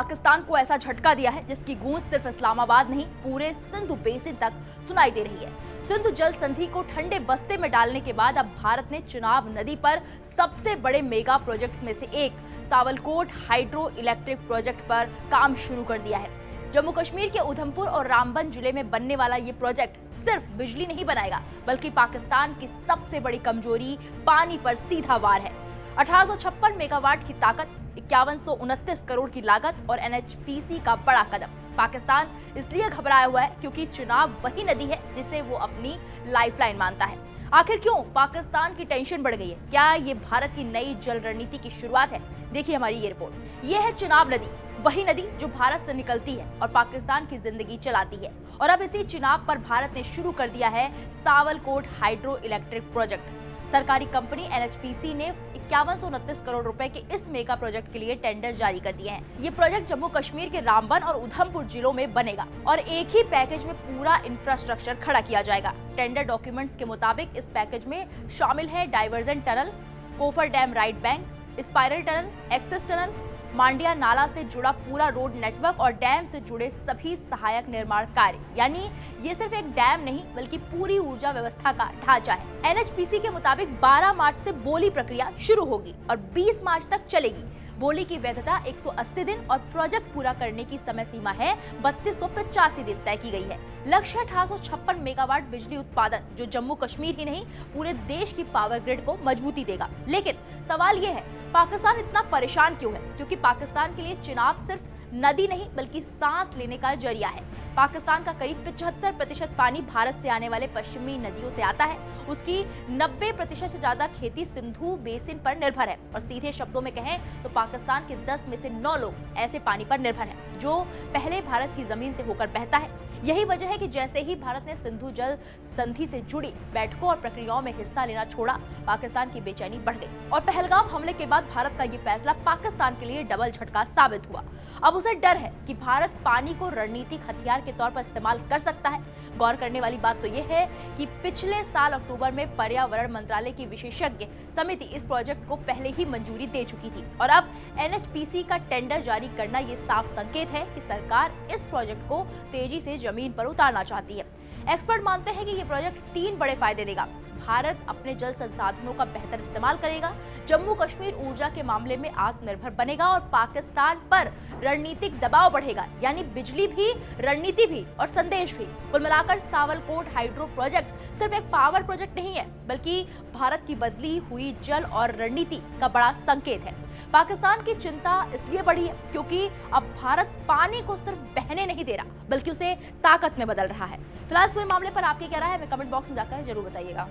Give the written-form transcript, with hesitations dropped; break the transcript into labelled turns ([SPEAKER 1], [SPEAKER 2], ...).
[SPEAKER 1] पाकिस्तान को ऐसा झटका दिया है जिसकी गूंज सिर्फ इस्लामाबाद नहीं पूरे सिंधु बेसिन तक सुनाई दे रही है। सिंधु जल संधि को ठंडे बस्ते में डालने के बाद अब भारत ने चिनाब नदी पर सबसे बड़े मेगा प्रोजेक्ट में से एक सावलकोट हाइड्रो इलेक्ट्रिक प्रोजेक्ट पर काम शुरू कर दिया है। जम्मू कश्मीर के उधमपुर और रामबन जिले में बनने वाला ये प्रोजेक्ट सिर्फ बिजली नहीं बनाएगा बल्कि पाकिस्तान की सबसे बड़ी कमजोरी पानी पर सीधा वार है। 1856 मेगावाट की ताकत, 5129 करोड़ की लागत और एनएचपीसी का बड़ा कदम। पाकिस्तान इसलिए घबराया हुआ है क्योंकि चिनाब वही नदी है जिसे वो अपनी लाइफलाइन मानता है। आखिर क्यों पाकिस्तान की टेंशन बढ़ गई है? क्या ये भारत की नई जल रणनीति की शुरुआत है? देखिए हमारी ये रिपोर्ट। ये है चिनाब नदी, वही नदी जो भारत से निकलती है और पाकिस्तान की जिंदगी चलाती है। और अब इसी चिनाब पर भारत ने शुरू कर दिया है सावलकोट हाइड्रो इलेक्ट्रिक प्रोजेक्ट। सरकारी कंपनी एनएचपीसी ने 5129 करोड़ रुपए के इस मेगा प्रोजेक्ट के लिए टेंडर जारी कर दिए हैं। ये प्रोजेक्ट जम्मू कश्मीर के रामबन और उधमपुर जिलों में बनेगा और एक ही पैकेज में पूरा इंफ्रास्ट्रक्चर खड़ा किया जाएगा। टेंडर डॉक्यूमेंट्स के मुताबिक इस पैकेज में शामिल है diversion tunnel, coffer dam right bank, spiral tunnel, access tunnel, Mandia नाला से जुड़ा पूरा रोड नेटवर्क और डैम से जुड़े सभी सहायक निर्माण कार्य। यानी ये सिर्फ एक डैम नहीं बल्कि पूरी ऊर्जा व्यवस्था का ढांचा है। एनएचपीसी के मुताबिक 12 मार्च से बोली प्रक्रिया शुरू होगी और 20 मार्च तक चलेगी। बोली की वैधता 180 दिन और प्रोजेक्ट पूरा करने की समय सीमा है 3285 दिन तय की गई है। लक्ष्य 1856 मेगावाट बिजली उत्पादन जो जम्मू कश्मीर ही नहीं पूरे देश की पावर ग्रिड को मजबूती देगा। लेकिन सवाल ये है, पाकिस्तान इतना परेशान क्यों है? क्योंकि पाकिस्तान के लिए चिनाब सिर्फ नदी नहीं बल्कि सांस लेने का जरिया है। पाकिस्तान का करीब 75% पानी भारत से आने वाले पश्चिमी नदियों से आता है। उसकी 90% से ज्यादा खेती सिंधु बेसिन पर निर्भर है और सीधे शब्दों में कहें तो पाकिस्तान के 10 में से 9 लोग ऐसे पानी पर निर्भर हैं जो पहले भारत की जमीन से होकर बहता है। यही वजह है कि जैसे ही भारत ने सिंधु जल संधि से जुड़ी बैठकों और प्रक्रियाओं में हिस्सा लेना छोड़ा, पाकिस्तान की बेचैनी बढ़ गई और पहलगाम हमले के बाद भारत का ये फैसला पाकिस्तान के लिए डबल झटका साबित हुआ। अब उसे डर है कि भारत पानी को रणनीतिक हथियार के तौर पर इस्तेमाल कर सकता है। गौर करने वाली बात तो ये है कि पिछले साल अक्टूबर में पर्यावरण मंत्रालय की विशेषज्ञ समिति इस प्रोजेक्ट को पहले ही मंजूरी दे चुकी थी और अब एनएचपीसी का टेंडर जारी करना ये साफ संकेत है कि सरकार इस प्रोजेक्ट को तेजी से जमीन पर उतारना चाहती है। एक्सपर्ट मानते हैं कि ये प्रोजेक्ट 3 बड़े फायदे देगा। भारत अपने जल संसाधनों का बेहतर इस्तेमाल करेगा, जम्मू कश्मीर ऊर्जा के मामले में आत्मनिर्भर बनेगा और पाकिस्तान पर रणनीतिक दबाव बढ़ेगा। यानी बिजली भी, रणनीति भी और संदेश भी। कुल मिलाकर सावलकोट हाइड्रो प्रोजेक्ट सिर्फ एक पावर प्रोजेक्ट नहीं है बल्कि भारत की बदली हुई जल और रणनीति का बड़ा संकेत है। पाकिस्तान की चिंता इसलिए बढ़ी है क्योंकि अब भारत पानी को सिर्फ बहने नहीं दे रहा बल्कि उसे ताकत में बदल रहा है। फिलहाल इस पूरे मामले पर आपकी क्या राय है? हमें कमेंट बॉक्स में जाकर जरूर बताइएगा।